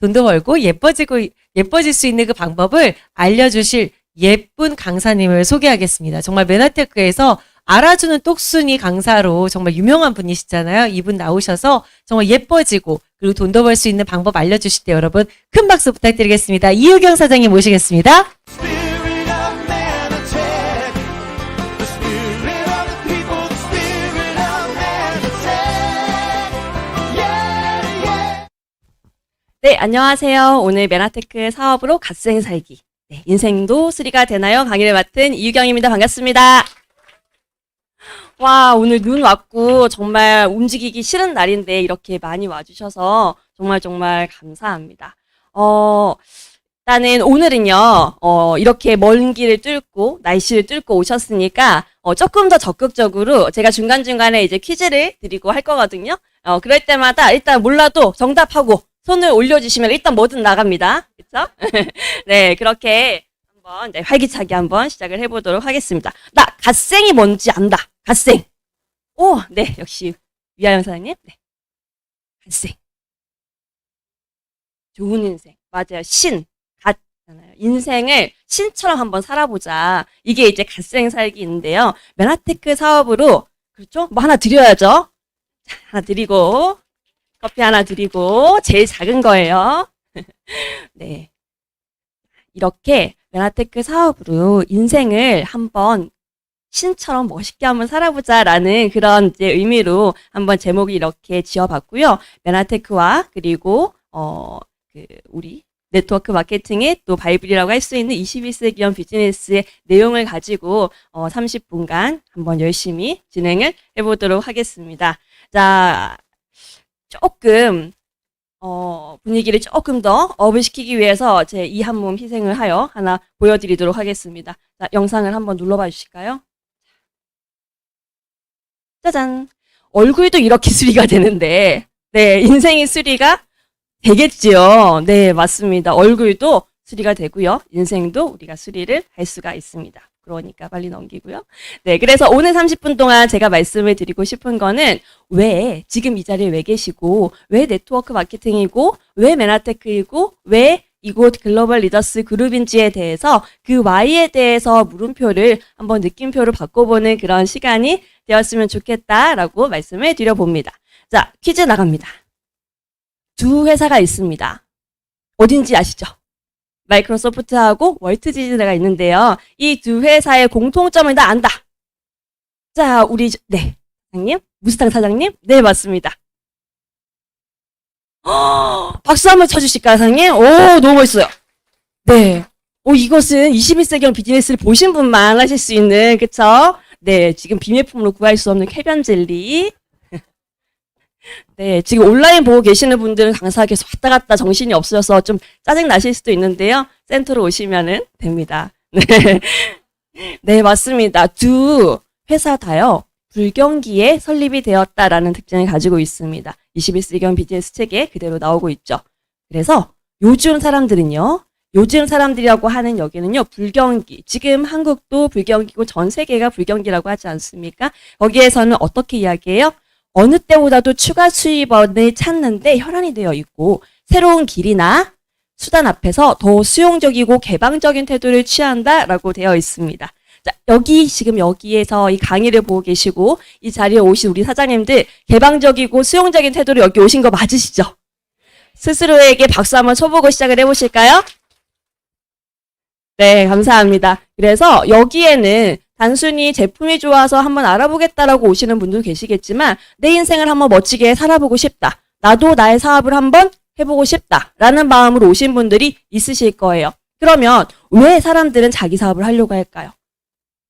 돈도 벌고 예뻐질 수 있는 그 방법을 알려주실 예쁜 강사님을 소개하겠습니다. 정말 맨하테크에서 알아주는 똑순이 강사로 정말 유명한 분이시잖아요. 이분 나오셔서 정말 예뻐지고 그리고 돈도 벌 수 있는 방법 알려주실 때 여러분 큰 박수 부탁드리겠습니다. 이유경 사장님 모시겠습니다. Spirit of Manatech, the spirit of the people, the spirit of Manatech. Yeah, yeah. 네, 안녕하세요. 오늘 맨하테크 사업으로 갓생 살기. 네, 인생도 수리가 되나요? 강의를 맡은 이유경입니다. 반갑습니다. 와, 오늘 눈 왔고 정말 움직이기 싫은 날인데 이렇게 많이 와주셔서 정말 감사합니다. 일단은 오늘은요, 이렇게 먼 길을 뚫고, 날씨를 뚫고 오셨으니까, 조금 더 적극적으로 제가 중간중간에 이제 퀴즈를 드리고 할 거거든요. 그럴 때마다 일단 몰라도 정답하고 손을 올려주시면 일단 뭐든 나갑니다. 그쵸? 네, 그렇게 한번 네, 활기차게 한번 시작을 해보도록 하겠습니다. 나 갓생이 뭔지 안다. 갓생. 오, 네, 역시 위아영 사장님. 네. 갓생. 좋은 인생. 맞아요. 신. 갓잖아요. 인생을 신처럼 한번 살아보자. 이게 이제 갓생 살기인데요. 맨하테크 사업으로, 그렇죠? 뭐 하나 드려야죠. 자, 하나 드리고, 커피 하나 드리고, 제일 작은 거예요. 네. 이렇게 맨하테크 사업으로 인생을 한번 신처럼 멋있게 한번 살아보자라는 그런 이제 의미로 한번 제목을 이렇게 지어봤고요. 맨하테크와 그리고 우리 네트워크 마케팅의 또 바이블이라고 할 수 있는 21세기형 비즈니스의 내용을 가지고 30분간 한번 열심히 진행을 해보도록 하겠습니다. 자, 조금 분위기를 조금 더 업을 시키기 위해서 제 이 한 몸 희생을 하여 하나 보여드리도록 하겠습니다. 자, 영상을 한번 눌러봐 주실까요? 짜잔. 얼굴도 이렇게 수리가 되는데, 네, 인생이 수리가 되겠지요. 네, 맞습니다. 얼굴도 수리가 되고요. 인생도 우리가 수리를 할 수가 있습니다. 그러니까 빨리 넘기고요. 네, 그래서 오늘 30분 동안 제가 말씀을 드리고 싶은 거는 왜 지금 이 자리에 왜 계시고 왜 네트워크 마케팅이고 왜 맨하테크이고 왜 이곳 글로벌 리더스 그룹인지에 대해서 그 Y에 대해서 물음표를 한번 느낌표로 바꿔보는 그런 시간이 되었으면 좋겠다라고 말씀을 드려봅니다. 자, 퀴즈 나갑니다. 두 회사가 있습니다. 어딘지 아시죠? 마이크로소프트하고 월트 디즈니가 있는데요. 이 두 회사의 공통점을 다 안다. 자, 우리 네, 사장님, 무스탕 사장님, 네 맞습니다. 박수 한번 쳐주실까요, 사장님? 오, 너무 멋있어요. 네, 이것은 21세기형 비즈니스를 보신 분만 하실 수 있는 그쵸? 네, 지금 비매품으로 구할 수 없는 쾌변 젤리. 네, 지금 온라인 보고 계시는 분들은 강사 계속 왔다 갔다 정신이 없어서 좀 짜증 나실 수도 있는데요. 센터로 오시면은 됩니다. 네. 네, 맞습니다. 두 회사 다요. 불경기에 설립이 되었다라는 특징을 가지고 있습니다. 21세기형 비즈니스 책에 그대로 나오고 있죠. 그래서 요즘 사람들이라고 하는 여기는요, 불경기. 지금 한국도 불경기고 전 세계가 불경기라고 하지 않습니까? 거기에서는 어떻게 이야기해요? 어느 때보다도 추가 수입원을 찾는데 혈안이 되어 있고 새로운 길이나 수단 앞에서 더 수용적이고 개방적인 태도를 취한다라고 되어 있습니다. 자, 지금 여기에서 이 강의를 보고 계시고 이 자리에 오신 우리 사장님들 개방적이고 수용적인 태도로 여기 오신 거 맞으시죠? 스스로에게 박수 한번 쳐보고 시작을 해보실까요? 네, 감사합니다. 그래서 여기에는 단순히 제품이 좋아서 한번 알아보겠다라고 오시는 분도 계시겠지만 내 인생을 한번 멋지게 살아보고 싶다. 나도 나의 사업을 한번 해보고 싶다라는 마음으로 오신 분들이 있으실 거예요. 그러면 왜 사람들은 자기 사업을 하려고 할까요?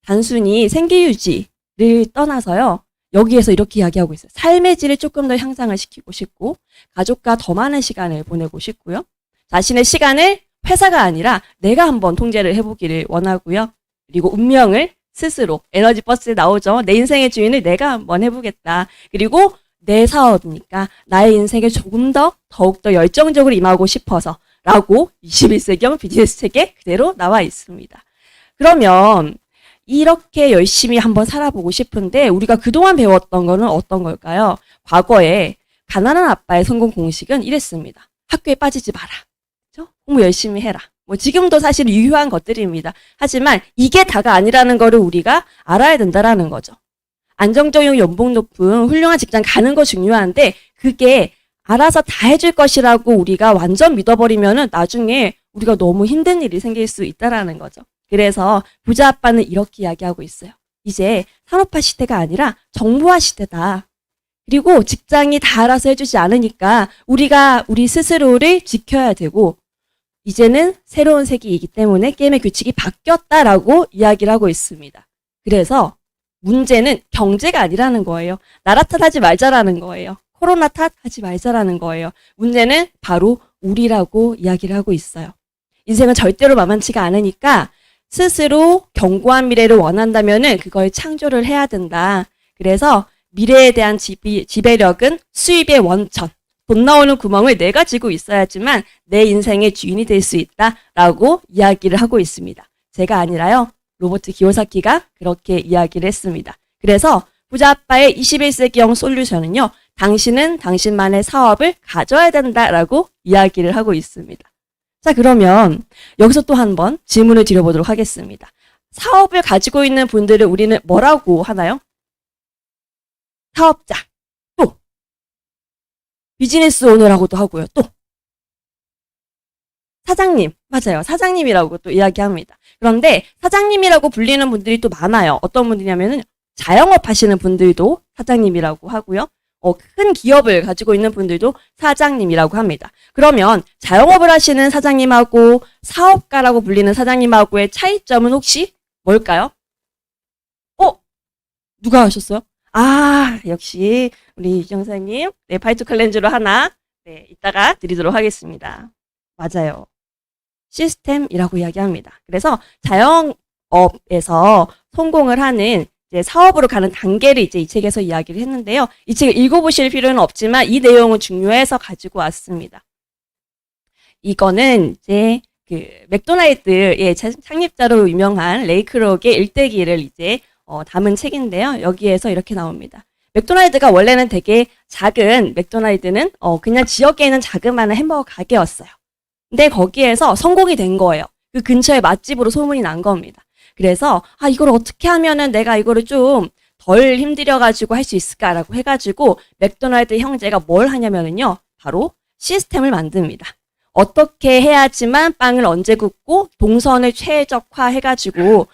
단순히 생계 유지를 떠나서요. 여기에서 이렇게 이야기하고 있어요. 삶의 질을 조금 더 향상을 시키고 싶고 가족과 더 많은 시간을 보내고 싶고요. 자신의 시간을 회사가 아니라 내가 한번 통제를 해보기를 원하고요. 그리고 운명을 스스로 에너지 버스에 나오죠. 내 인생의 주인을 내가 한번 해보겠다. 그리고 내 사업이니까 나의 인생에 조금 더욱더 열정적으로 임하고 싶어서 라고 21세기형 비즈니스 책에 그대로 나와 있습니다. 그러면 이렇게 열심히 한번 살아보고 싶은데 우리가 그동안 배웠던 거는 어떤 걸까요? 과거에 가난한 아빠의 성공 공식은 이랬습니다. 학교에 빠지지 마라. 그죠? 공부 열심히 해라. 뭐 지금도 사실 유효한 것들입니다. 하지만 이게 다가 아니라는 거를 우리가 알아야 된다라는 거죠. 안정적이고 연봉 높은 훌륭한 직장 가는 거 중요한데 그게 알아서 다 해줄 것이라고 우리가 완전 믿어버리면은 나중에 우리가 너무 힘든 일이 생길 수 있다라는 거죠. 그래서 부자 아빠는 이렇게 이야기하고 있어요. 이제 산업화 시대가 아니라 정보화 시대다. 그리고 직장이 다 알아서 해주지 않으니까 우리가 우리 스스로를 지켜야 되고 이제는 새로운 세기이기 때문에 게임의 규칙이 바뀌었다라고 이야기를 하고 있습니다. 그래서 문제는 경제가 아니라는 거예요. 나라 탓하지 말자라는 거예요. 코로나 탓하지 말자라는 거예요. 문제는 바로 우리라고 이야기를 하고 있어요. 인생은 절대로 만만치가 않으니까 스스로 견고한 미래를 원한다면은 그걸 창조를 해야 된다. 그래서 미래에 대한 지배력은 수입의 원천. 돈 나오는 구멍을 내가 쥐고 있어야지만 내 인생의 주인이 될 수 있다라고 이야기를 하고 있습니다. 제가 아니라요. 로버트 기요사키가 그렇게 이야기를 했습니다. 그래서 부자 아빠의 21세기형 솔루션은요. 당신은 당신만의 사업을 가져야 된다라고 이야기를 하고 있습니다. 자, 그러면 여기서 또 한번 질문을 드려보도록 하겠습니다. 사업을 가지고 있는 분들을 우리는 뭐라고 하나요? 사업자, 또 비즈니스 오너라고도 하고요. 또 사장님, 맞아요. 사장님이라고 또 이야기합니다. 그런데 사장님이라고 불리는 분들이 또 많아요. 어떤 분들이냐면은 자영업 하시는 분들도 사장님이라고 하고요. 큰 기업을 가지고 있는 분들도 사장님이라고 합니다. 그러면 자영업을 하시는 사장님하고 사업가라고 불리는 사장님하고의 차이점은 혹시 뭘까요? 누가 하셨어요? 아, 역시 우리 이정사님. 네, 파이트 클렌즈로 하나 이따가 드리도록 하겠습니다. 맞아요. 시스템이라고 이야기합니다. 그래서 자영업에서 성공을 하는 이제 사업으로 가는 단계를 이제 이 책에서 이야기를 했는데요. 이 책을 읽어보실 필요는 없지만 이 내용은 중요해서 가지고 왔습니다. 이거는 이제 그 맥도날드의 창립자로 유명한 레이 크록의 일대기를 이제 담은 책인데요. 여기에서 이렇게 나옵니다. 맥도날드가 원래는 되게 작은 맥도날드는 그냥 지역에 있는 자그마한 햄버거 가게였어요. 근데 거기에서 성공이 된 거예요. 그 근처에 맛집으로 소문이 난 겁니다. 그래서 이걸 어떻게 하면은 내가 이거를 좀 덜 힘들여가지고 할 수 있을까라고 해가지고 맥도날드 형제가 뭘 하냐면은요. 바로 시스템을 만듭니다. 어떻게 해야지만 빵을 언제 굽고 동선을 최적화해가지고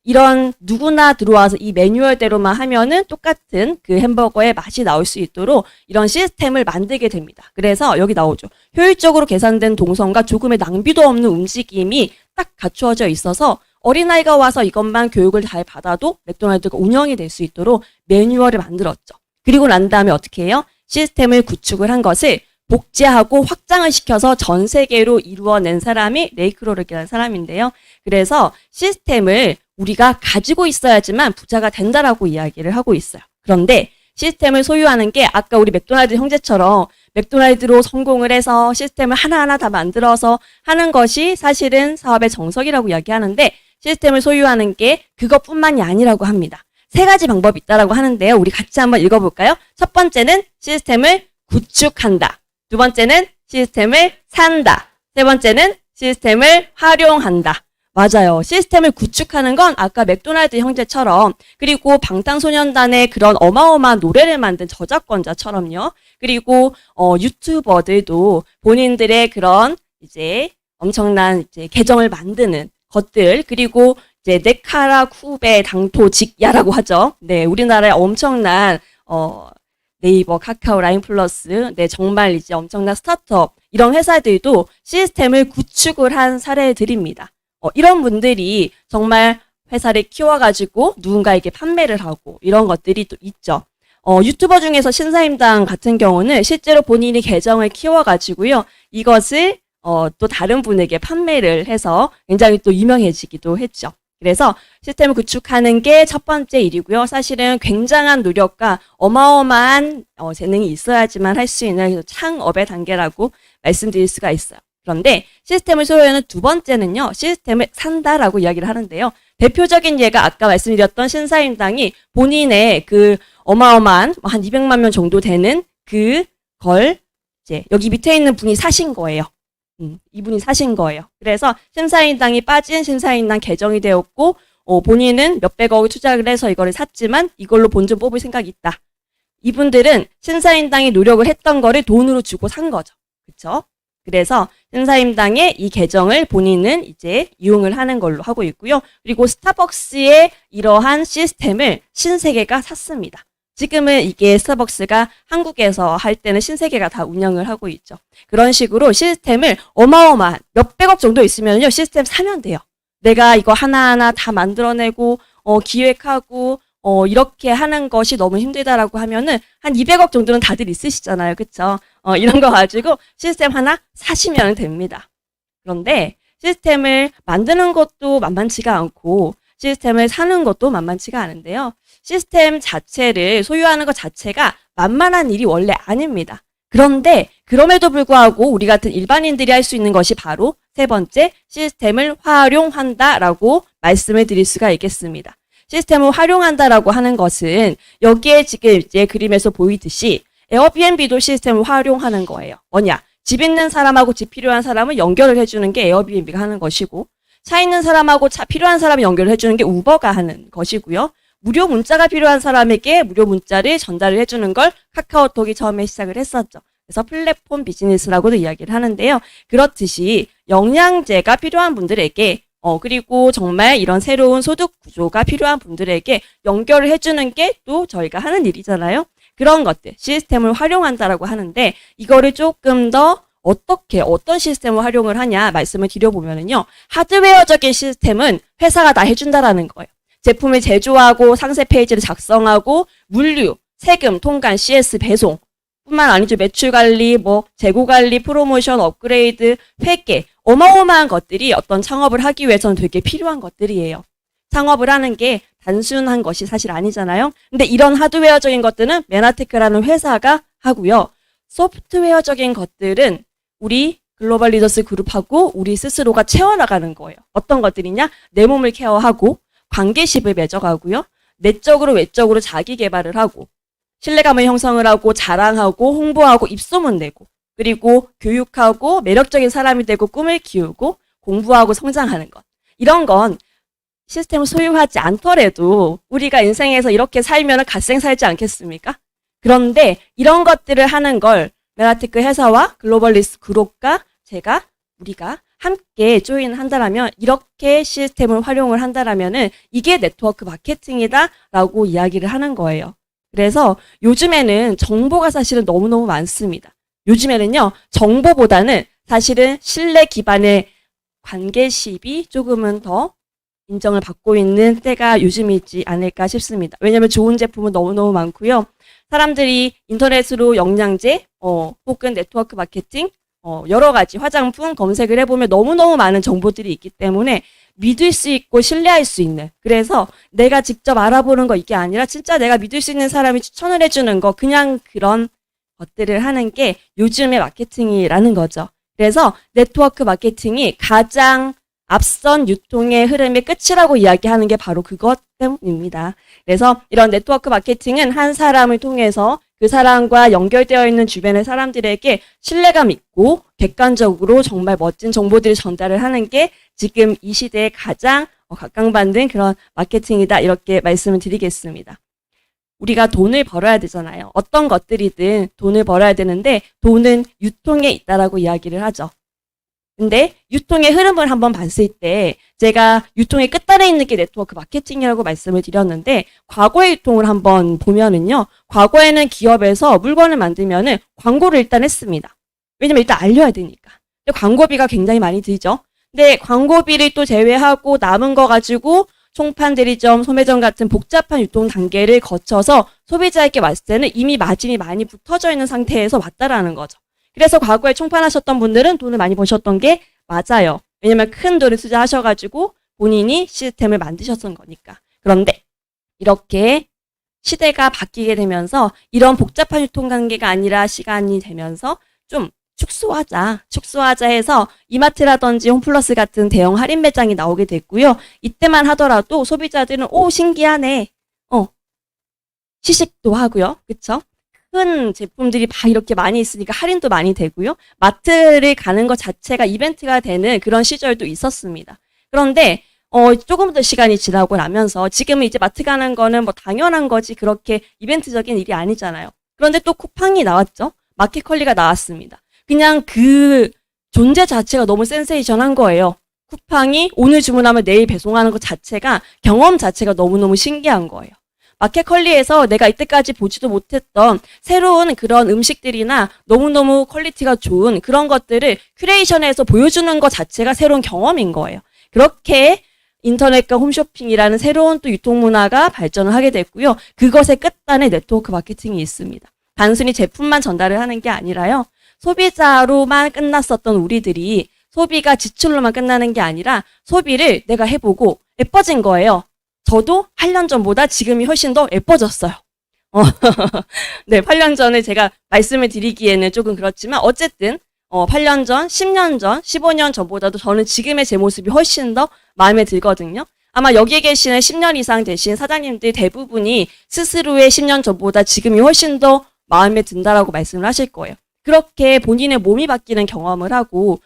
이런 누구나 들어와서 이 매뉴얼대로만 하면은 똑같은 그 햄버거의 맛이 나올 수 있도록 이런 시스템을 만들게 됩니다. 그래서 여기 나오죠. 효율적으로 계산된 동선과 조금의 낭비도 없는 움직임이 딱 갖추어져 있어서 어린아이가 와서 이것만 교육을 잘 받아도 맥도날드가 운영이 될 수 있도록 매뉴얼을 만들었죠. 그리고 난 다음에 어떻게 해요? 시스템을 구축을 한 것을 복제하고 확장을 시켜서 전 세계로 이루어낸 사람이 레이 크록이라는 사람인데요. 그래서 시스템을 우리가 가지고 있어야지만 부자가 된다라고 이야기를 하고 있어요. 그런데 시스템을 소유하는 게 아까 우리 맥도날드 형제처럼 맥도날드로 성공을 해서 시스템을 하나하나 다 만들어서 하는 것이 사실은 사업의 정석이라고 이야기하는데 시스템을 소유하는 게 그것뿐만이 아니라고 합니다. 3가지 방법이 있다라고 하는데요. 우리 같이 한번 읽어볼까요? 첫 번째는 시스템을 구축한다. 두 번째는 시스템을 산다. 세 번째는 시스템을 활용한다. 맞아요. 시스템을 구축하는 건 아까 맥도날드 형제처럼 그리고 방탄소년단의 그런 어마어마한 노래를 만든 저작권자처럼요. 그리고 유튜버들도 본인들의 그런 이제 엄청난 이제 계정을 만드는 것들 그리고 이제 네카라 쿠베 당토 직야라고 하죠. 네, 우리나라의 엄청난 네이버, 카카오, 라인 플러스, 정말 이제 엄청난 스타트업 이런 회사들도 시스템을 구축을 한 사례들입니다. 이런 분들이 정말 회사를 키워가지고 누군가에게 판매를 하고 이런 것들이 또 있죠. 유튜버 중에서 신사임당 같은 경우는 실제로 본인이 계정을 키워가지고요. 이것을 또 다른 분에게 판매를 해서 굉장히 또 유명해지기도 했죠. 그래서 시스템을 구축하는 게 첫 번째 일이고요. 사실은 굉장한 노력과 어마어마한 재능이 있어야지만 할 수 있는 창업의 단계라고 말씀드릴 수가 있어요. 그런데 시스템을 소유하는 두 번째는요. 시스템을 산다라고 이야기를 하는데요. 대표적인 예가 아까 말씀드렸던 신사임당이 본인의 그 어마어마한 한 200만 명 정도 되는 그걸 이제 여기 밑에 있는 분이 사신 거예요. 이분이 사신 거예요. 그래서 신사임당이 빠진 신사임당 계정이 되었고 본인은 몇백억을 투자를 해서 이거를 샀지만 이걸로 본전 뽑을 생각이 있다. 이분들은 신사임당이 노력을 했던 거를 돈으로 주고 산 거죠. 그쵸? 그래서 신사임당의 이 계정을 본인은 이제 이용을 하는 걸로 하고 있고요. 그리고 스타벅스의 이러한 시스템을 신세계가 샀습니다. 지금은 이게 스타벅스가 한국에서 할 때는 신세계가 다 운영을 하고 있죠. 그런 식으로 시스템을 어마어마한 몇백억 정도 있으면요. 시스템 사면 돼요. 내가 이거 하나하나 다 만들어내고 기획하고 이렇게 하는 것이 너무 힘들다라고 하면은 한 200억 정도는 다들 있으시잖아요. 그쵸? 이런 거 가지고 시스템 하나 사시면 됩니다. 그런데 시스템을 만드는 것도 만만치가 않고 시스템을 사는 것도 만만치가 않은데요. 시스템 자체를 소유하는 것 자체가 만만한 일이 원래 아닙니다. 그런데 그럼에도 불구하고 우리 같은 일반인들이 할 수 있는 것이 바로 세 번째, 시스템을 활용한다라고 말씀을 드릴 수가 있겠습니다. 시스템을 활용한다라고 하는 것은 여기에 지금 이제 그림에서 보이듯이 에어비앤비도 시스템을 활용하는 거예요. 뭐냐? 집 있는 사람하고 집 필요한 사람을 연결을 해주는 게 에어비앤비가 하는 것이고, 차 있는 사람하고 차 필요한 사람을 연결을 해주는 게 우버가 하는 것이고요. 무료 문자가 필요한 사람에게 무료 문자를 전달을 해주는 걸 카카오톡이 처음에 시작을 했었죠. 그래서 플랫폼 비즈니스라고도 이야기를 하는데요. 그렇듯이 영양제가 필요한 분들에게 그리고 정말 이런 새로운 소득 구조가 필요한 분들에게 연결을 해주는 게 또 저희가 하는 일이잖아요. 그런 것들, 시스템을 활용한다라고 하는데 이거를 조금 더 어떤 시스템을 활용을 하냐 말씀을 드려보면은요. 하드웨어적인 시스템은 회사가 다 해준다라는 거예요. 제품을 제조하고 상세 페이지를 작성하고 물류, 세금, 통관, CS, 배송 뿐만 아니죠. 매출 관리, 재고 관리, 프로모션, 업그레이드, 회계 어마어마한 것들이 어떤 창업을 하기 위해서는 되게 필요한 것들이에요. 창업을 하는 게 단순한 것이 사실 아니잖아요. 근데 이런 하드웨어적인 것들은 메나테크라는 회사가 하고요. 소프트웨어적인 것들은 우리 글로벌 리더스 그룹하고 우리 스스로가 채워나가는 거예요. 어떤 것들이냐? 내 몸을 케어하고 관계십을 맺어가고요. 내적으로 외적으로 자기 개발을 하고 신뢰감을 형성을 하고 자랑하고 홍보하고 입소문 내고 그리고 교육하고 매력적인 사람이 되고 꿈을 키우고 공부하고 성장하는 것. 이런 건 시스템을 소유하지 않더라도 우리가 인생에서 이렇게 살면 갓생 살지 않겠습니까? 그런데 이런 것들을 하는 걸 메나테크 회사와 글로벌리스 그룹과 우리가 함께 조인한다라면 이렇게 시스템을 활용을 한다라면은 이게 네트워크 마케팅이다라고 이야기를 하는 거예요. 그래서 요즘에는 정보가 사실은 너무너무 많습니다. 요즘에는요, 정보보다는 사실은 신뢰 기반의 관계십이 조금은 더 인정을 받고 있는 때가 요즘이지 않을까 싶습니다. 왜냐하면 좋은 제품은 너무너무 많고요. 사람들이 인터넷으로 영양제, 혹은 네트워크 마케팅, 여러 가지 화장품 검색을 해보면 너무너무 많은 정보들이 있기 때문에 믿을 수 있고 신뢰할 수 있는, 그래서 내가 직접 알아보는 거 이게 아니라 진짜 내가 믿을 수 있는 사람이 추천을 해주는 거, 그냥 그런 것들을 하는 게 요즘의 마케팅이라는 거죠. 그래서 네트워크 마케팅이 가장 앞선 유통의 흐름의 끝이라고 이야기하는 게 바로 그것 때문입니다. 그래서 이런 네트워크 마케팅은 한 사람을 통해서 그 사람과 연결되어 있는 주변의 사람들에게 신뢰감 있고 객관적으로 정말 멋진 정보들을 전달을 하는 게 지금 이 시대에 가장 각광받는 그런 마케팅이다, 이렇게 말씀을 드리겠습니다. 우리가 돈을 벌어야 되잖아요. 어떤 것들이든 돈을 벌어야 되는데 돈은 유통에 있다라고 이야기를 하죠. 근데 유통의 흐름을 한번 봤을 때 제가 유통의 끝단에 있는 게 네트워크 마케팅이라고 말씀을 드렸는데 과거의 유통을 한번 보면은요. 과거에는 기업에서 물건을 만들면은 광고를 일단 했습니다. 왜냐면 일단 알려야 되니까. 근데 광고비가 굉장히 많이 들죠. 근데 광고비를 또 제외하고 남은 거 가지고 총판, 대리점, 소매점 같은 복잡한 유통 단계를 거쳐서 소비자에게 왔을 때는 이미 마진이 많이 붙어져 있는 상태에서 왔다라는 거죠. 그래서 과거에 총판하셨던 분들은 돈을 많이 버셨던 게 맞아요. 왜냐면 큰 돈을 투자하셔가지고 본인이 시스템을 만드셨던 거니까. 그런데 이렇게 시대가 바뀌게 되면서 이런 복잡한 유통 단계가 아니라 시간이 되면서 좀 축소하자 해서 이마트라든지 홈플러스 같은 대형 할인 매장이 나오게 됐고요. 이때만 하더라도 소비자들은 오 신기하네. 시식도 하고요. 그쵸? 큰 제품들이 다 이렇게 많이 있으니까 할인도 많이 되고요. 마트를 가는 것 자체가 이벤트가 되는 그런 시절도 있었습니다. 그런데 조금 더 시간이 지나고 나면서 지금은 이제 마트 가는 거는 뭐 당연한 거지 그렇게 이벤트적인 일이 아니잖아요. 그런데 또 쿠팡이 나왔죠. 마켓컬리가 나왔습니다. 그냥 그 존재 자체가 너무 센세이션한 거예요. 쿠팡이 오늘 주문하면 내일 배송하는 것 자체가 경험 자체가 너무너무 신기한 거예요. 마켓컬리에서 내가 이때까지 보지도 못했던 새로운 그런 음식들이나 너무너무 퀄리티가 좋은 그런 것들을 큐레이션해서 보여주는 것 자체가 새로운 경험인 거예요. 그렇게 인터넷과 홈쇼핑이라는 새로운 또 유통문화가 발전을 하게 됐고요. 그것의 끝단에 네트워크 마케팅이 있습니다. 단순히 제품만 전달을 하는 게 아니라요. 소비자로만 끝났었던 우리들이 소비가 지출로만 끝나는 게 아니라 소비를 내가 해보고 예뻐진 거예요. 저도 8년 전보다 지금이 훨씬 더 예뻐졌어요. 네, 8년 전에 제가 말씀을 드리기에는 조금 그렇지만 어쨌든 8년 전, 10년 전, 15년 전보다도 저는 지금의 제 모습이 훨씬 더 마음에 들거든요. 아마 여기에 계시는 10년 이상 되신 사장님들 대부분이 스스로의 10년 전보다 지금이 훨씬 더 마음에 든다라고 말씀을 하실 거예요. 그렇게 본인의 몸이 바뀌는 경험을 하고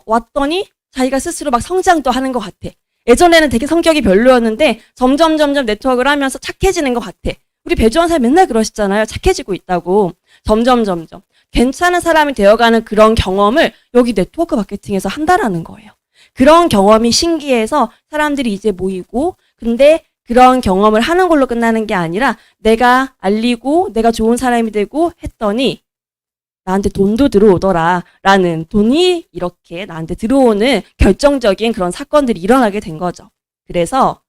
왔더니 자기가 스스로 막 성장도 하는 것 같아. 예전에는 되게 성격이 별로였는데 점점 네트워크를 하면서 착해지는 것 같아. 우리 배주원 사님 맨날 그러시잖아요. 착해지고 있다고. 점점 괜찮은 사람이 되어가는 그런 경험을 여기 네트워크 마케팅에서 한다라는 거예요. 그런 경험이 신기해서 사람들이 이제 모이고 근데 그런 경험을 하는 걸로 끝나는 게 아니라 내가 알리고 내가 좋은 사람이 되고 했더니 나한테 돈도 들어오더라 라는 돈이 이렇게 나한테 들어오는 결정적인 그런 사건들이 일어나게 된 거죠. 그래서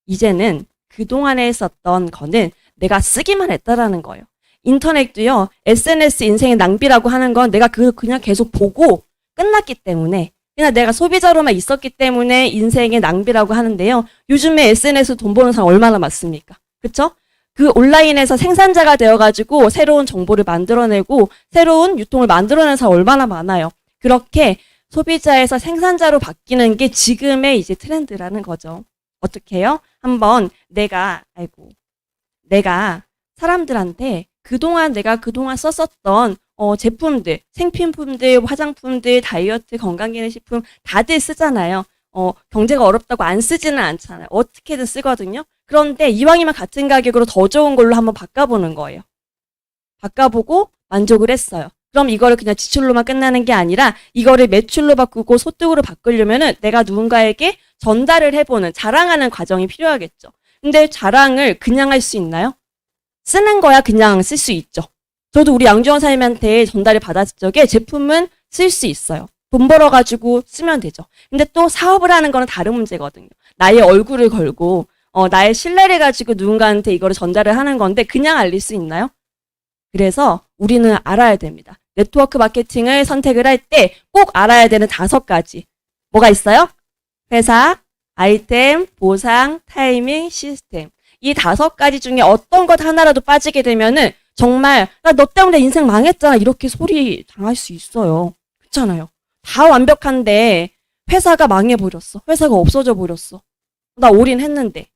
이제는 그동안에 했었던 거는 내가 쓰기만 했다라는 거예요. 인터넷도요. SNS 인생의 낭비라고 하는 건 내가 그냥 계속 보고 끝났기 때문에 그냥 내가 소비자로만 있었기 때문에 인생의 낭비라고 하는데요. 요즘에 SNS 돈 버는 사람 얼마나 많습니까? 그쵸? 그 온라인에서 생산자가 되어가지고 새로운 정보를 만들어내고 새로운 유통을 만들어내는 사람 얼마나 많아요. 그렇게 소비자에서 생산자로 바뀌는 게 지금의 이제 트렌드라는 거죠. 어떻게 해요? 한번 내가 사람들한테 내가 그동안 썼었던 제품들, 생필품들, 화장품들, 다이어트, 건강기능식품 다들 쓰잖아요. 경제가 어렵다고 안 쓰지는 않잖아요. 어떻게든 쓰거든요. 그런데 이왕이면 같은 가격으로 더 좋은 걸로 한번 바꿔보는 거예요. 바꿔보고 만족을 했어요. 그럼 이거를 그냥 지출로만 끝나는 게 아니라 이거를 매출로 바꾸고 소득으로 바꾸려면은 내가 누군가에게 전달을 해보는 자랑하는 과정이 필요하겠죠. 근데 자랑을 그냥 할 수 있나요? 쓰는 거야 그냥 쓸 수 있죠. 저도 우리 양주원 사님한테 전달을 받았을 적에 제품은 쓸 수 있어요. 돈 벌어가지고 쓰면 되죠. 근데 또 사업을 하는 거는 다른 문제거든요. 나의 얼굴을 걸고 나의 신뢰를 가지고 누군가한테 이거를 전달을 하는 건데 그냥 알릴 수 있나요? 그래서 우리는 알아야 됩니다. 네트워크 마케팅을 선택을 할 때 꼭 알아야 되는 5가지. 뭐가 있어요? 회사, 아이템, 보상, 타이밍, 시스템. 이 5가지 중에 어떤 것 하나라도 빠지게 되면은 정말 나 너 때문에 인생 망했잖아 이렇게 소리 당할 수 있어요. 그렇잖아요. 다 완벽한데 회사가 망해버렸어. 회사가 없어져 버렸어. 나 올인했는데.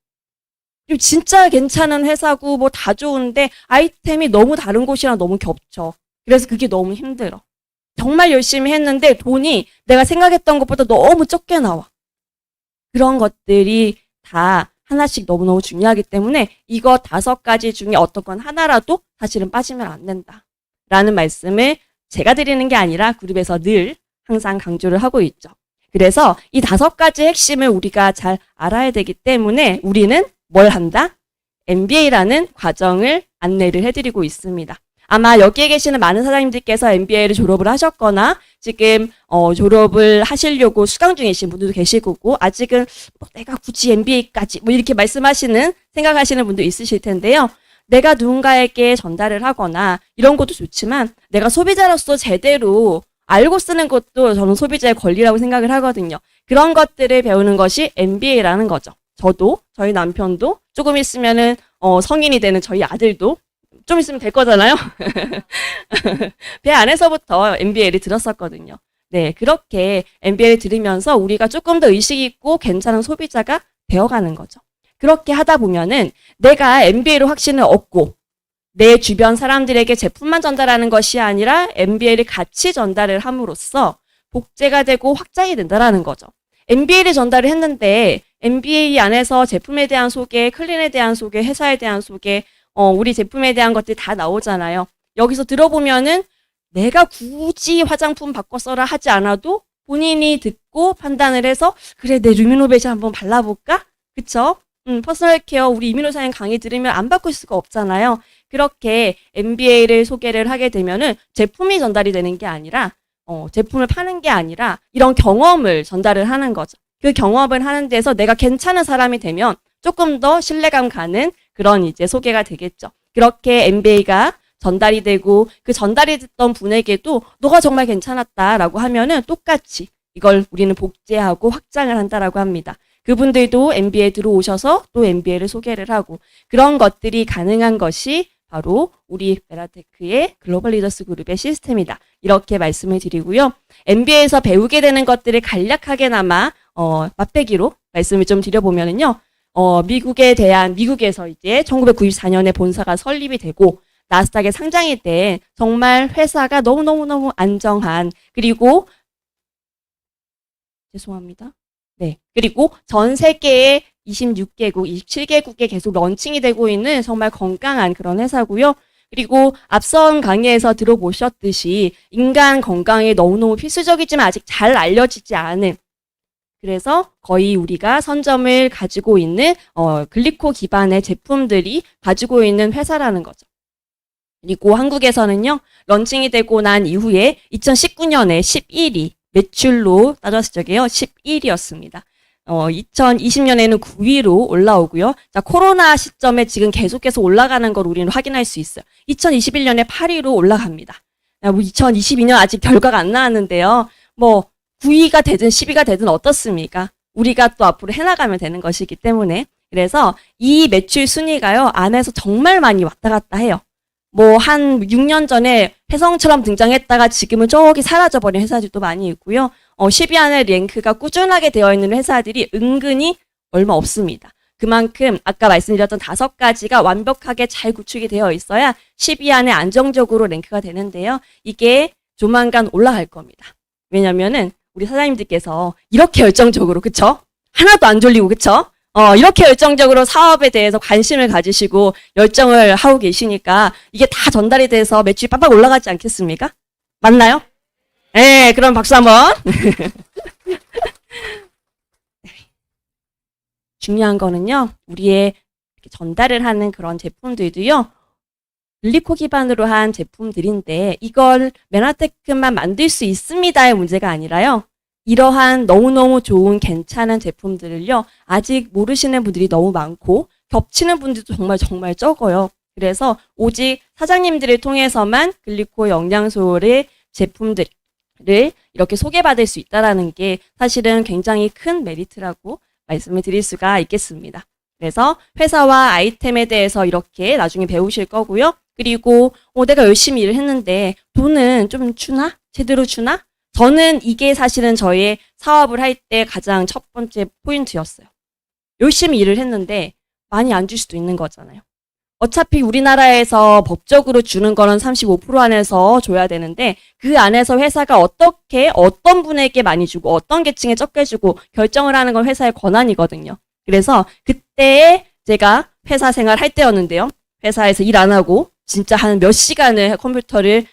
그리고 진짜 괜찮은 회사고 뭐 다 좋은데 아이템이 너무 다른 곳이랑 너무 겹쳐. 그래서 그게 너무 힘들어. 정말 열심히 했는데 돈이 내가 생각했던 것보다 너무 적게 나와. 그런 것들이 다 하나씩 너무너무 중요하기 때문에 이거 5가지 중에 어떤 건 하나라도 사실은 빠지면 안 된다. 라는 말씀을 제가 드리는 게 아니라 그룹에서 늘 항상 강조를 하고 있죠. 그래서 이 5가지 핵심을 우리가 잘 알아야 되기 때문에 우리는 뭘 한다? MBA라는 과정을 안내를 해드리고 있습니다. 아마 여기에 계시는 많은 사장님들께서 MBA를 졸업을 하셨거나 지금 졸업을 하시려고 수강 중이신 분들도 계실 거고 아직은 뭐 내가 굳이 MBA까지 뭐 이렇게 생각하시는 분도 있으실 텐데요. 내가 누군가에게 전달을 하거나 이런 것도 좋지만 내가 소비자로서 제대로 알고 쓰는 것도 저는 소비자의 권리라고 생각을 하거든요. 그런 것들을 배우는 것이 MBA라는 거죠. 저도 저희 남편도 조금 있으면은 성인이 되는 저희 아들도 좀 있으면 될 거잖아요. 배 안에서부터 MBA를 들었었거든요. 네, 그렇게 MBA를 들으면서 우리가 조금 더 의식 있고 괜찮은 소비자가 되어가는 거죠. 그렇게 하다 보면은 내가 MBA로 확신을 얻고 내 주변 사람들에게 제품만 전달하는 것이 아니라 MBA를 같이 전달을 함으로써 복제가 되고 확장이 된다라는 거죠. MBA를 전달을 했는데 MBA 안에서 제품에 대한 소개, 클린에 대한 소개, 회사에 대한 소개, 우리 제품에 대한 것들이 다 나오잖아요. 여기서 들어보면은 내가 굳이 화장품 바꿔 써라 하지 않아도 본인이 듣고 판단을 해서 그래 내 루미노베이션 한번 발라볼까? 그쵸? 퍼스널 케어 우리 이민호사님 강의 들으면 안 바꿀 수가 없잖아요. 그렇게 MBA를 소개를 하게 되면은 제품이 전달이 되는 게 아니라 제품을 파는 게 아니라 이런 경험을 전달을 하는 거죠. 그 경험을 하는 데서 내가 괜찮은 사람이 되면 조금 더 신뢰감 가는 그런 이제 소개가 되겠죠. 그렇게 MBA가 전달이 되고 그 전달이 됐던 분에게도 너가 정말 괜찮았다라고 하면은 똑같이 이걸 우리는 복제하고 확장을 한다라고 합니다. 그분들도 MBA에 들어오셔서 또 MBA를 소개를 하고 그런 것들이 가능한 것이 바로 우리 메라테크의 글로벌 리더스 그룹의 시스템이다. 이렇게 말씀을 드리고요. MBA에서 배우게 되는 것들을 간략하게나마 맛배기로 말씀을 좀 드려보면은요. 미국에서 이제 1994년에 본사가 설립이 되고 나스닥에 상장이 된 정말 회사가 너무너무너무 안정한 그리고 죄송합니다. 네. 그리고 전 세계의 26개국, 27개국에 계속 런칭이 되고 있는 정말 건강한 그런 회사고요. 그리고 앞선 강의에서 들어보셨듯이 인간 건강에 너무너무 필수적이지만 아직 잘 알려지지 않은 그래서 거의 우리가 선점을 가지고 있는 글리코 기반의 제품들이 가지고 있는 회사라는 거죠. 그리고 한국에서는요. 런칭이 되고 난 이후에 2019년에 11위 매출로 따졌을 적에요. 11위였습니다. 2020년에는 9위로 올라오고요. 자, 코로나 시점에 지금 계속해서 올라가는 걸 우리는 확인할 수 있어요. 2021년에 8위로 올라갑니다. 2022년 아직 결과가 안 나왔는데요. 9위가 되든 10위가 되든 어떻습니까? 우리가 또 앞으로 해나가면 되는 것이기 때문에. 그래서 이 매출 순위가요, 안에서 정말 많이 왔다 갔다 해요. 한 6년 전에 혜성처럼 등장했다가 지금은 저기 사라져버린 회사들도 많이 있고요. 10위 안에 랭크가 꾸준하게 되어 있는 회사들이 은근히 얼마 없습니다. 그만큼 아까 말씀드렸던 5가지가 완벽하게 잘 구축이 되어 있어야 10위 안에 안정적으로 랭크가 되는데요. 이게 조만간 올라갈 겁니다. 왜냐면은 우리 사장님들께서 이렇게 열정적으로, 그쵸? 하나도 안 졸리고, 그쵸? 이렇게 열정적으로 사업에 대해서 관심을 가지시고 열정을 하고 계시니까 이게 다 전달이 돼서 매출이 빡빡 올라가지 않겠습니까? 맞나요? 네, 그럼 박수 한번. 중요한 거는요, 우리의 이렇게 전달을 하는 그런 제품들도요, 글리코 기반으로 한 제품들인데 이걸 메나테크만 만들 수 있습니다의 문제가 아니라요. 이러한 너무너무 좋은 괜찮은 제품들을요. 아직 모르시는 분들이 너무 많고 겹치는 분들도 정말 적어요. 그래서 오직 사장님들을 통해서만 글리코 영양소의 제품들을 이렇게 소개받을 수 있다는 게 사실은 굉장히 큰 메리트라고 말씀을 드릴 수가 있겠습니다. 그래서 회사와 아이템에 대해서 이렇게 나중에 배우실 거고요. 그리고 내가 열심히 일을 했는데 돈은 좀 주나? 제대로 주나? 저는 이게 사실은 저의 사업을 할 때 가장 첫 번째 포인트였어요. 열심히 일을 했는데 많이 안 줄 수도 있는 거잖아요. 어차피 우리나라에서 법적으로 주는 거는 35% 안에서 줘야 되는데 그 안에서 회사가 어떻게 어떤 분에게 많이 주고 어떤 계층에 적게 주고 결정을 하는 건 회사의 권한이거든요. 그래서 그때 제가 회사 생활 할 때였는데요. 회사에서 일 안 하고 진짜 한 몇 시간을 컴퓨터를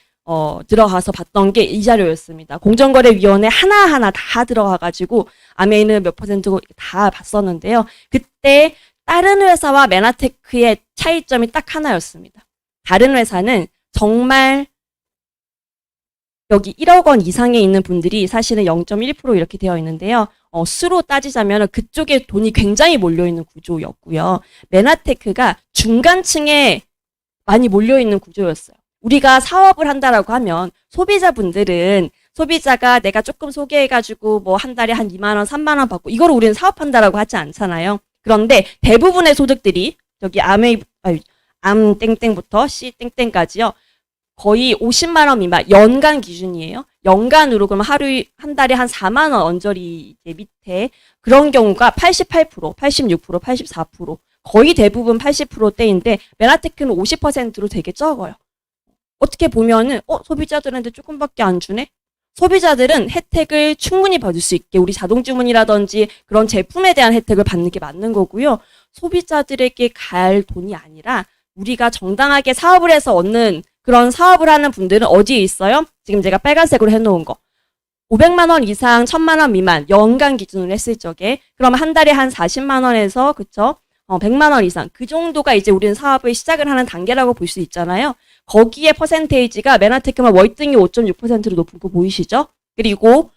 들어가서 봤던 게 이 자료였습니다. 공정거래위원회 하나하나 다 들어가가지고 안에 있는 몇 퍼센트고 다 봤었는데요. 그때 다른 회사와 메나테크의 차이점이 딱 하나였습니다. 다른 회사는 정말 여기 1억 원 이상에 있는 분들이 사실은 0.1% 이렇게 되어 있는데요. 수로 따지자면 그쪽에 돈이 굉장히 몰려있는 구조였고요. 메나테크가 중간층에 많이 몰려있는 구조였어요. 우리가 사업을 한다라고 하면 소비자분들은 소비자가 내가 조금 소개해가지고 한 달에 한 2만 원, 3만 원 받고 이거를 우리는 사업한다라고 하지 않잖아요. 그런데 대부분의 소득들이 여기 암 땡땡부터 C 땡땡까지요. 거의 50만 원 미만 연간 기준이에요. 연간으로 그러면 한 달에 한 4만 원 언저리 이제 밑에 그런 경우가 88%, 86%, 84% 거의 대부분 80%대인데 메나테크는 50%로 되게 적어요. 어떻게 보면은 소비자들한테 조금밖에 안 주네? 소비자들은 혜택을 충분히 받을 수 있게 우리 자동주문이라든지 그런 제품에 대한 혜택을 받는 게 맞는 거고요. 소비자들에게 갈 돈이 아니라 우리가 정당하게 사업을 해서 얻는 그런 사업을 하는 분들은 어디에 있어요? 지금 제가 빨간색으로 해놓은 거. 500만 원 이상 1000만 원 미만 연간 기준으로 했을 적에 그럼 한 달에 한 40만 원에서 그쵸? 100만 원 이상 그 정도가 이제 우리는 사업을 시작을 하는 단계라고 볼 수 있잖아요. 거기에 퍼센테이지가 메나테크만 월등히 5.6%로 높은 거 보이시죠? 그리고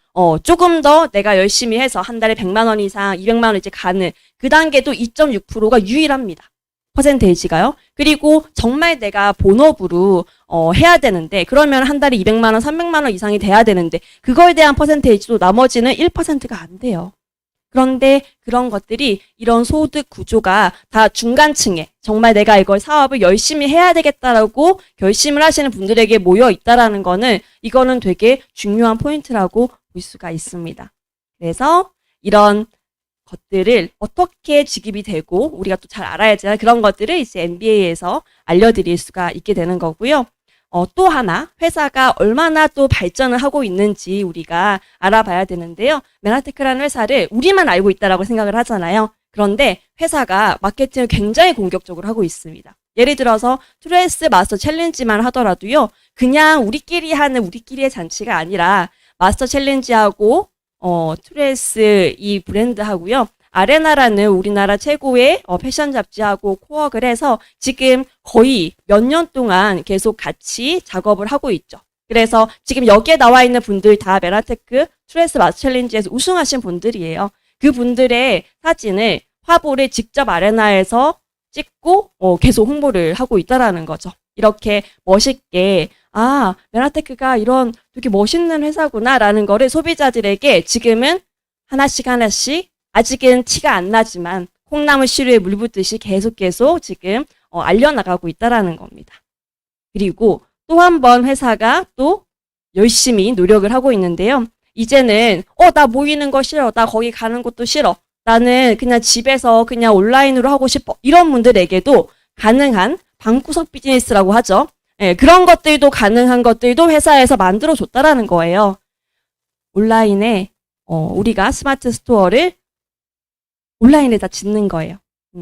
조금 더 내가 열심히 해서 한 달에 100만 원 이상 200만 원 이제 가는 그 단계도 2.6%가 유일합니다. 퍼센테이지가요. 그리고 정말 내가 본업으로 해야 되는데 그러면 한 달에 200만 원, 300만 원 이상이 돼야 되는데 그거에 대한 퍼센테이지도 나머지는 1%가 안 돼요. 그런데 그런 것들이 이런 소득 구조가 다 중간층에 정말 내가 이걸 사업을 열심히 해야 되겠다라고 결심을 하시는 분들에게 모여 있다라는 거는 이거는 되게 중요한 포인트라고 볼 수가 있습니다. 그래서 이런 것들을 어떻게 지급이 되고 우리가 또 잘 알아야지 그런 것들을 이제 MBA에서 알려드릴 수가 있게 되는 거고요. 또 하나 회사가 얼마나 또 발전을 하고 있는지 우리가 알아봐야 되는데요. 메나테크라는 회사를 우리만 알고 있다라고 생각을 하잖아요. 그런데 회사가 마케팅을 굉장히 공격적으로 하고 있습니다. 예를 들어서 트레이스 마스터 챌린지만 하더라도요. 그냥 우리끼리 하는 우리끼리의 잔치가 아니라 마스터 챌린지하고 트레이스 이 브랜드하고요. 아레나라는 우리나라 최고의 패션 잡지하고 코워크를 해서 지금 거의 몇 년 동안 계속 같이 작업을 하고 있죠. 그래서 지금 여기에 나와 있는 분들 다 메나테크 트레이스 마스터 챌린지에서 우승하신 분들이에요. 그 분들의 사진을 화보를 직접 아레나에서 찍고 계속 홍보를 하고 있다라는 거죠. 이렇게 멋있게 메나테크가 이런 되게 멋있는 회사구나라는 거를 소비자들에게 지금은 하나씩 아직은 티가 안 나지만 콩나물 시루에 물 붓듯이 계속 지금 알려나가고 있다라는 겁니다. 그리고 또 한 번 회사가 또 열심히 노력을 하고 있는데요. 이제는 나 모이는 거 싫어. 나 거기 가는 것도 싫어. 나는 그냥 집에서 그냥 온라인으로 하고 싶어. 이런 분들에게도 가능한 방구석 비즈니스라고 하죠. 예, 그런 것들도 가능한 것들도 회사에서 만들어줬다라는 거예요. 온라인에 우리가 스마트 스토어를 온라인에다 짓는 거예요.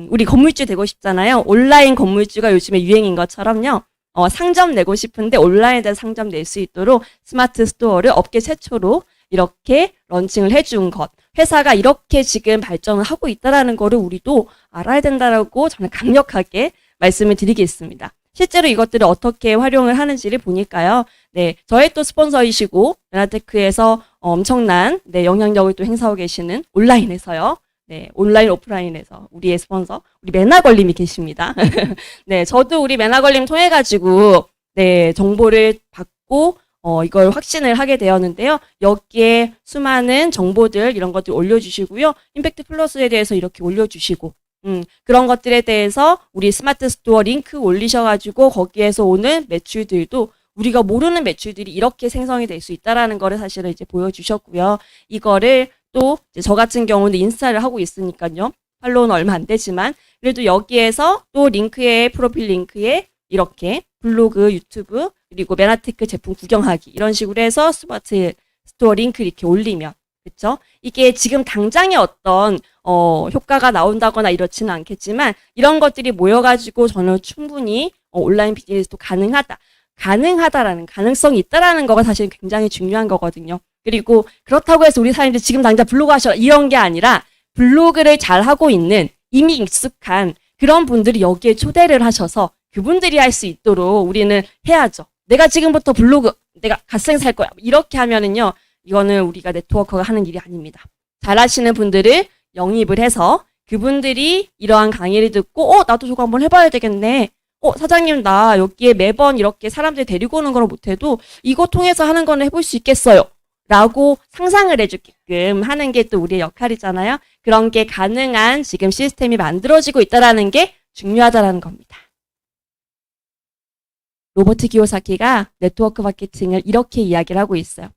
우리 건물주 되고 싶잖아요. 온라인 건물주가 요즘에 유행인 것처럼요. 상점 내고 싶은데 온라인에다 상점 낼 수 있도록 스마트 스토어를 업계 최초로 이렇게 런칭을 해준 것. 회사가 이렇게 지금 발전을 하고 있다라는 거를 우리도 알아야 된다라고 저는 강력하게 말씀을 드리겠습니다. 실제로 이것들을 어떻게 활용을 하는지를 보니까요. 네, 저의 또 스폰서이시고 메나테크에서 엄청난 영향력을 또 행사하고 계시는 온라인에서요. 네, 온라인 오프라인에서 우리의 스폰서 우리 메나걸림이 계십니다. 네, 저도 우리 메나걸림 통해 가지고 정보를 받고 이걸 확신을 하게 되었는데요. 여기에 수많은 정보들 이런 것들 올려주시고요. 임팩트 플러스에 대해서 이렇게 올려주시고 그런 것들에 대해서 우리 스마트 스토어 링크 올리셔가지고 거기에서 오는 매출들도 우리가 모르는 매출들이 이렇게 생성이 될 수 있다라는 거를 사실은 이제 보여주셨고요. 이거를 또 저 같은 경우는 인스타를 하고 있으니까요. 팔로우는 얼마 안 되지만 그래도 여기에서 또 링크에 프로필 링크에 이렇게 블로그, 유튜브 그리고 메나테크 제품 구경하기 이런 식으로 해서 스마트 스토어 링크 이렇게 올리면 그렇죠? 이게 지금 당장에 어떤 효과가 나온다거나 이렇지는 않겠지만 이런 것들이 모여가지고 저는 충분히 온라인 비즈니스도 가능하다라는 가능성이 있다라는 거가 사실 굉장히 중요한 거거든요. 그리고 그렇다고 해서 우리 사람들이 지금 당장 블로그 하셔라 이런 게 아니라 블로그를 잘 하고 있는 이미 익숙한 그런 분들이 여기에 초대를 하셔서 그분들이 할 수 있도록 우리는 해야죠. 내가 지금부터 블로그 내가 갓생 살 거야 이렇게 하면은요 이거는 우리가 네트워커가 하는 일이 아닙니다. 잘하시는 분들을 영입을 해서 그분들이 이러한 강의를 듣고 나도 저거 한번 해봐야 되겠네. 사장님 나 여기에 매번 이렇게 사람들 데리고 오는 걸 못해도 이거 통해서 하는 거는 해볼 수 있겠어요. 라고 상상을 해주게끔 하는 게 또 우리의 역할이잖아요. 그런 게 가능한 지금 시스템이 만들어지고 있다는 게 중요하다는 겁니다. 로버트 기요사키가 네트워크 마케팅을 이렇게 이야기를 하고 있어요.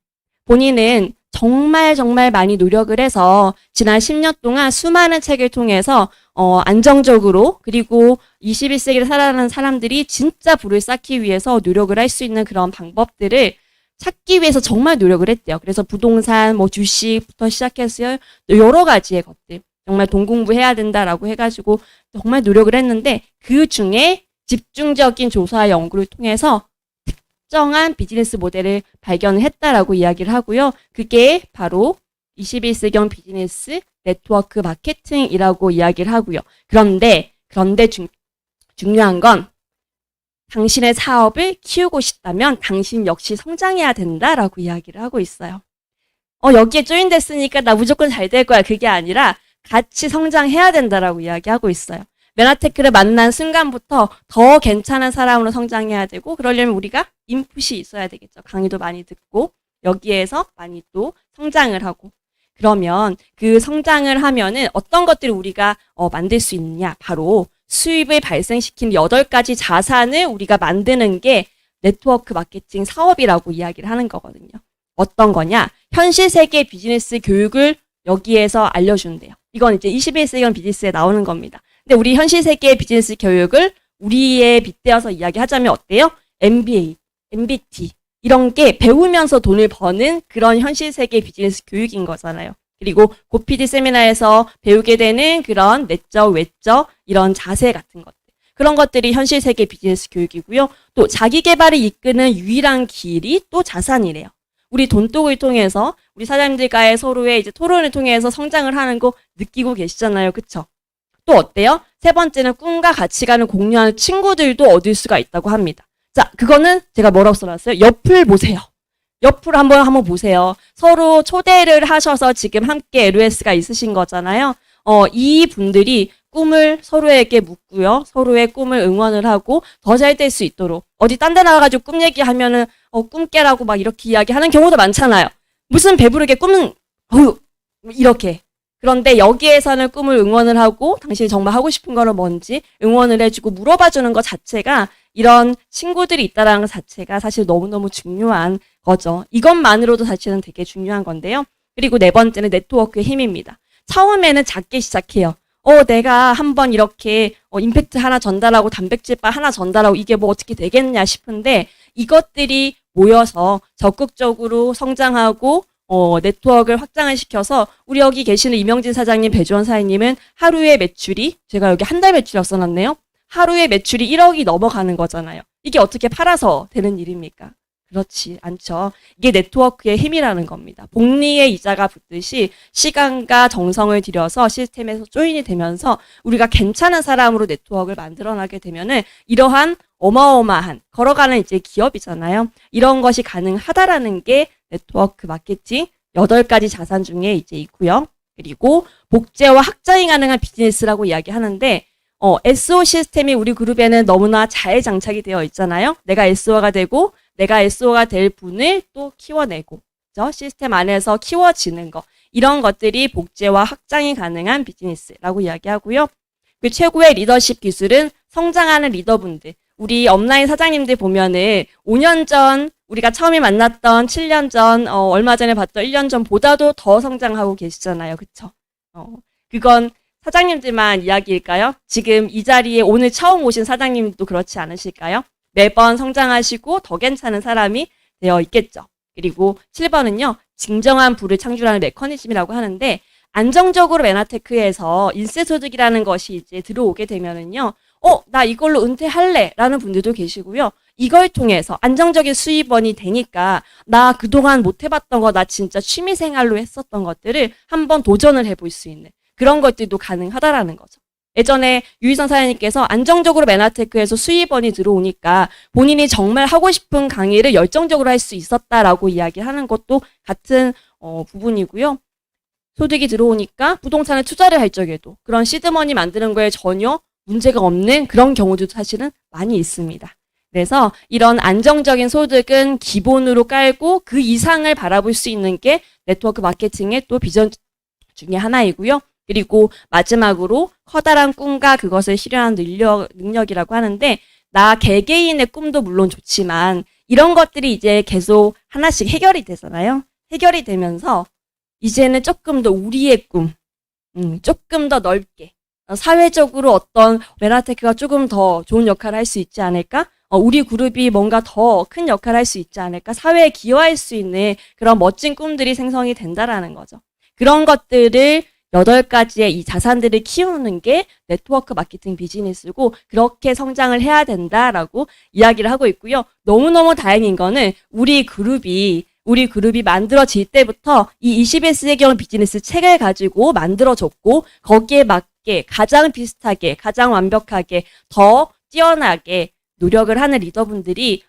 본인은 정말 많이 노력을 해서 지난 10년 동안 수많은 책을 통해서 안정적으로 그리고 21세기를 살아가는 사람들이 진짜 부를 쌓기 위해서 노력을 할 수 있는 그런 방법들을 찾기 위해서 정말 노력을 했대요. 그래서 부동산, 뭐 주식부터 시작해서 여러 가지의 것들 정말 돈 공부해야 된다라고 해가지고 정말 노력을 했는데 그 중에 집중적인 조사와 연구를 통해서 특정한 비즈니스 모델을 발견했다라고 이야기를 하고요. 그게 바로 21세기형 비즈니스 네트워크 마케팅이라고 이야기를 하고요. 그런데 중요한 건 당신의 사업을 키우고 싶다면 당신 역시 성장해야 된다라고 이야기를 하고 있어요. 여기에 조인됐으니까 나 무조건 잘 될 거야. 그게 아니라 같이 성장해야 된다라고 이야기하고 있어요. 메나테크를 만난 순간부터 더 괜찮은 사람으로 성장해야 되고 그러려면 우리가 인풋이 있어야 되겠죠. 강의도 많이 듣고 여기에서 많이 또 성장을 하고 그러면 그 성장을 하면은 어떤 것들을 우리가 만들 수 있느냐? 바로 수입을 발생시키는 8가지 자산을 우리가 만드는 게 네트워크 마케팅 사업이라고 이야기를 하는 거거든요. 어떤 거냐? 현실 세계 비즈니스 교육을 여기에서 알려준대요. 이건 이제 21세기형 비즈니스에 나오는 겁니다. 근데 우리 현실 세계의 비즈니스 교육을 우리에 빗대어서 이야기하자면 어때요? MBA, MBT 이런 게 배우면서 돈을 버는 그런 현실 세계 비즈니스 교육인 거잖아요. 그리고 고피디 세미나에서 배우게 되는 그런 내적, 외적 이런 자세 같은 것들. 그런 것들이 현실 세계 비즈니스 교육이고요. 또 자기 개발을 이끄는 유일한 길이 또 자산이래요. 우리 돈독을 통해서 우리 사장님들과의 서로의 이제 토론을 통해서 성장을 하는 거 느끼고 계시잖아요. 그쵸? 또 어때요? 세 번째는 꿈과 가치관을 공유하는 친구들도 얻을 수가 있다고 합니다. 자, 그거는 제가 뭐라고 써놨어요? 옆을 보세요. 옆을 한번 보세요. 서로 초대를 하셔서 지금 함께 LOS가 있으신 거잖아요. 이 분들이 꿈을 서로에게 묻고요. 서로의 꿈을 응원을 하고 더 잘 될 수 있도록. 어디 딴 데 나가가지고 꿈 얘기하면은, 꿈 깨라고 막 이렇게 이야기하는 경우도 많잖아요. 무슨 배부르게 꿈은, 이렇게. 그런데 여기에서는 꿈을 응원을 하고 당신이 정말 하고 싶은 거는 뭔지 응원을 해주고 물어봐주는 것 자체가 이런 친구들이 있다라는 것 자체가 사실 너무너무 중요한 거죠. 이것만으로도 사실은 되게 중요한 건데요. 그리고 네 번째는 네트워크의 힘입니다. 처음에는 작게 시작해요. 내가 한번 이렇게 임팩트 하나 전달하고 단백질바 하나 전달하고 이게 뭐 어떻게 되겠냐 싶은데 이것들이 모여서 적극적으로 성장하고 네트워크를 확장을 시켜서 우리 여기 계시는 이명진 사장님, 배주원 사장님은 하루의 매출이 제가 여기 한 달 매출이라고 써놨네요. 하루의 매출이 1억이 넘어가는 거잖아요. 이게 어떻게 팔아서 되는 일입니까? 그렇지 않죠. 이게 네트워크의 힘이라는 겁니다. 복리의 이자가 붙듯이 시간과 정성을 들여서 시스템에서 조인이 되면서 우리가 괜찮은 사람으로 네트워크를 만들어나게 되면은 이러한 어마어마한 걸어가는 이제 기업이잖아요. 이런 것이 가능하다라는 게 네트워크 마케팅 8가지 자산 중에 이제 있고요. 그리고 복제와 확장이 가능한 비즈니스라고 이야기하는데 SO 시스템이 우리 그룹에는 너무나 잘 장착이 되어 있잖아요. 내가 SO가 되고 내가 SO가 될 분을 또 키워내고 그렇죠? 시스템 안에서 키워지는 거 이런 것들이 복제와 확장이 가능한 비즈니스라고 이야기하고요. 그 최고의 리더십 기술은 성장하는 리더분들 우리 업라인 사장님들 보면은 5년 전 우리가 처음에 만났던 7년 전 얼마 전에 봤던 1년 전보다도 더 성장하고 계시잖아요. 그쵸? 그건 사장님들만 이야기일까요? 지금 이 자리에 오늘 처음 오신 사장님도 그렇지 않으실까요? 매번 성장하시고 더 괜찮은 사람이 되어 있겠죠. 그리고 7번은요. 진정한 부를 창출하는 메커니즘이라고 하는데 안정적으로 메나테크에서 인세소득이라는 것이 이제 들어오게 되면은요. 나 이걸로 은퇴할래 라는 분들도 계시고요. 이걸 통해서 안정적인 수입원이 되니까 나 그동안 못 해봤던 거 나 진짜 취미생활로 했었던 것들을 한번 도전을 해볼 수 있는 그런 것들도 가능하다라는 거죠. 예전에 유희선 사장님께서 안정적으로 메나테크에서 수입원이 들어오니까 본인이 정말 하고 싶은 강의를 열정적으로 할 수 있었다라고 이야기하는 것도 같은 부분이고요. 소득이 들어오니까 부동산에 투자를 할 적에도 그런 시드머니 만드는 거에 전혀 문제가 없는 그런 경우도 사실은 많이 있습니다. 그래서 이런 안정적인 소득은 기본으로 깔고 그 이상을 바라볼 수 있는 게 네트워크 마케팅의 또 비전 중에 하나이고요. 그리고 마지막으로 커다란 꿈과 그것을 실현하는 능력이라고 하는데 나 개개인의 꿈도 물론 좋지만 이런 것들이 이제 계속 하나씩 해결이 되잖아요. 해결이 되면서 이제는 조금 더 우리의 꿈, 조금 더 넓게 사회적으로 어떤 메나테크가 조금 더 좋은 역할을 할 수 있지 않을까? 우리 그룹이 뭔가 더 큰 역할을 할 수 있지 않을까? 사회에 기여할 수 있는 그런 멋진 꿈들이 생성이 된다라는 거죠. 그런 것들을 8가지의 이 자산들을 키우는 게 네트워크 마케팅 비즈니스고 그렇게 성장을 해야 된다라고 이야기를 하고 있고요. 너무너무 다행인 거는 우리 그룹이 만들어질 때부터 이 21세기형 비즈니스 책을 가지고 만들어졌고 거기에 맞게 가장 비슷하게 가장 완벽하게 더 뛰어나게 노력을 하는 리더분들이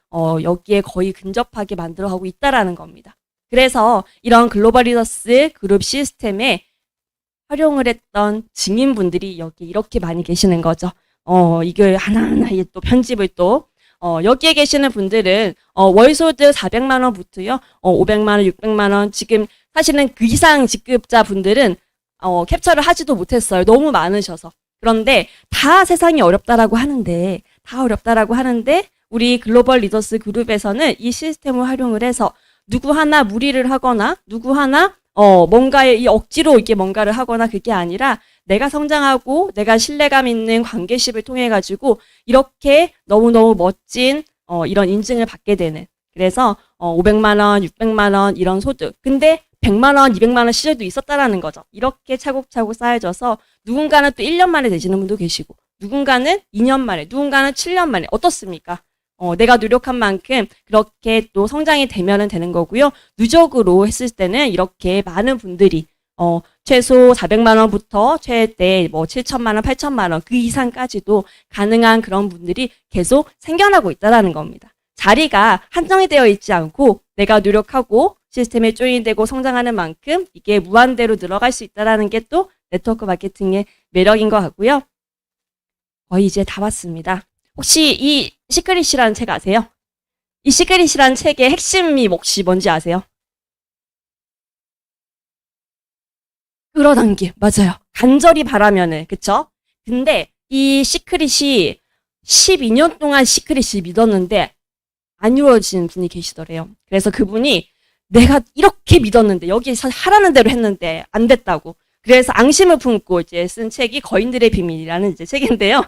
여기에 거의 근접하게 만들어가고 있다라는 겁니다. 그래서 이런 글로벌 리더스 그룹 시스템에 활용을 했던 증인분들이 여기 이렇게 많이 계시는 거죠. 이걸 하나하나에 또 편집을 또 여기에 계시는 분들은 월소득 400만 원부터요. 500만 원, 600만 원 지금 사실은 그 이상 직급자 분들은 캡처를 하지도 못했어요. 너무 많으셔서. 그런데 다 세상이 어렵다라고 하는데 우리 글로벌 리더스 그룹에서는 이 시스템을 활용을 해서 누구 하나 무리를 하거나 누구 하나 뭔가에 이 억지로 이렇게 뭔가를 하거나 그게 아니라 내가 성장하고 내가 신뢰감 있는 관계십을 통해 가지고 이렇게 너무너무 멋진 이런 인증을 받게 되는 그래서 500만 원, 600만 원 이런 소득. 근데 100만 원, 200만 원 시절도 있었다라는 거죠. 이렇게 차곡차곡 쌓여져서 누군가는 또 1년 만에 되시는 분도 계시고 누군가는 2년 만에, 누군가는 7년 만에 어떻습니까? 내가 노력한 만큼 그렇게 또 성장이 되면은 되는 거고요. 누적으로 했을 때는 이렇게 많은 분들이 최소 400만 원부터 최대 뭐 7천만 원, 8천만 원 그 이상까지도 가능한 그런 분들이 계속 생겨나고 있다라는 겁니다. 자리가 한정이 되어 있지 않고 내가 노력하고 시스템에 조인되고 성장하는 만큼 이게 무한대로 늘어갈 수 있다라는 게 또 네트워크 마케팅의 매력인 것 같고요. 거의 이제 다 봤습니다. 혹시 이 시크릿이라는 책 아세요? 이 시크릿이라는 책의 핵심이 혹시 뭔지 아세요? 끌어당김, 맞아요. 간절히 바라면은, 그쵸? 근데 이 시크릿이 12년 동안 시크릿을 믿었는데 안 이루어진 분이 계시더래요. 그래서 그분이 내가 이렇게 믿었는데 여기 하라는 대로 했는데 안 됐다고. 그래서 앙심을 품고 이제 쓴 책이 거인들의 비밀이라는 이제 책인데요.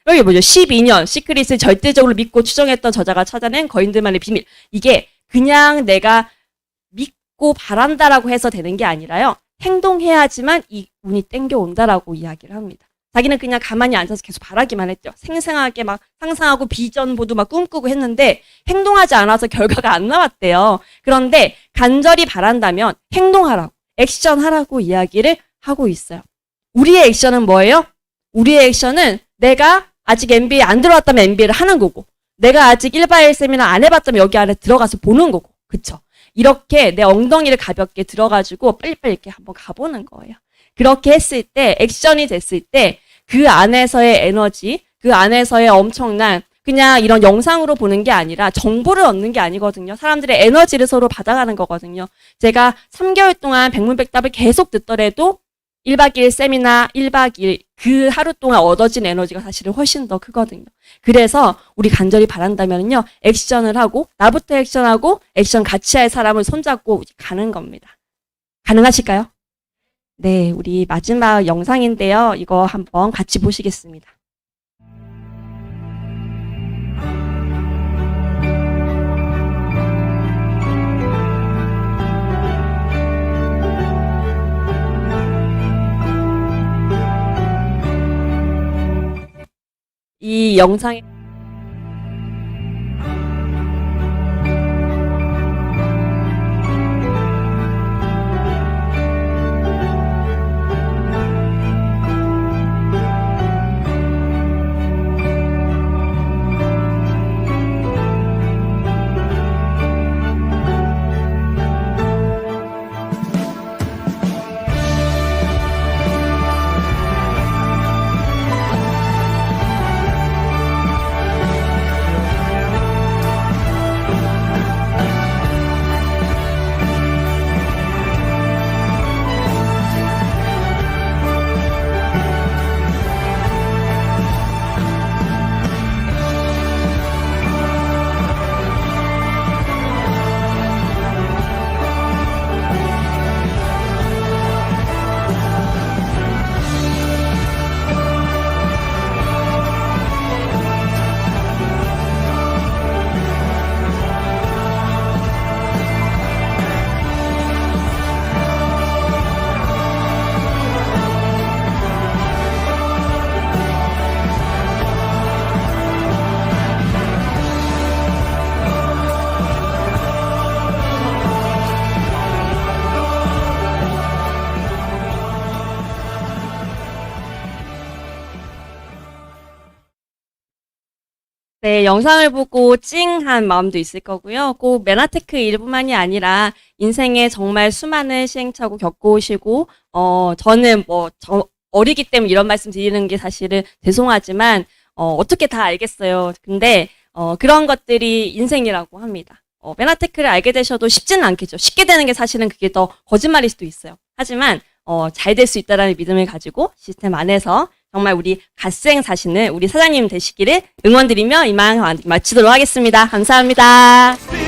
여기 뭐죠? 12년 시크릿을 절대적으로 믿고 추정했던 저자가 찾아낸 거인들만의 비밀. 이게 그냥 내가 믿고 바란다라고 해서 되는 게 아니라요. 행동해야지만 이 운이 땡겨온다라고 이야기를 합니다. 자기는 그냥 가만히 앉아서 계속 바라기만 했죠. 생생하게 막 상상하고 비전 보도 막 꿈꾸고 했는데 행동하지 않아서 결과가 안 나왔대요. 그런데 간절히 바란다면 행동하라고, 액션하라고 이야기를 하고 있어요. 우리의 액션은 뭐예요? 우리의 액션은 내가 아직 MBA 안 들어왔다면 MBA를 하는 거고 내가 아직 1박 2일 세미나 안 해봤다면 여기 안에 들어가서 보는 거고 그쵸? 이렇게 내 엉덩이를 가볍게 들어가지고 빨리빨리 이렇게 한번 가보는 거예요. 그렇게 했을 때 액션이 됐을 때 그 안에서의 에너지 그 안에서의 엄청난 그냥 이런 영상으로 보는 게 아니라 정보를 얻는 게 아니거든요. 사람들의 에너지를 서로 받아가는 거거든요. 제가 3개월 동안 백문백답을 계속 듣더라도 1박 2일 세미나 1박 2일 그 하루 동안 얻어진 에너지가 사실은 훨씬 더 크거든요. 그래서 우리 간절히 바란다면요. 액션을 하고 나부터 액션하고 액션 같이 할 사람을 손잡고 가는 겁니다. 가능하실까요? 네, 우리 마지막 영상인데요. 이거 한번 같이 보시겠습니다. 이 영상에 네, 영상을 보고 찡한 마음도 있을 거고요. 꼭 메나테크 일뿐만이 아니라 인생에 정말 수많은 시행착오 겪어오시고, 저는 어리기 때문에 이런 말씀 드리는 게 사실은 죄송하지만, 어떻게 다 알겠어요. 근데, 그런 것들이 인생이라고 합니다. 메나테크를 알게 되셔도 쉽지는 않겠죠. 쉽게 되는 게 사실은 그게 더 거짓말일 수도 있어요. 하지만, 잘 될 수 있다라는 믿음을 가지고 시스템 안에서 정말 우리 갓생 사시는 우리 사장님 되시기를 응원드리며 이만 마치도록 하겠습니다. 감사합니다.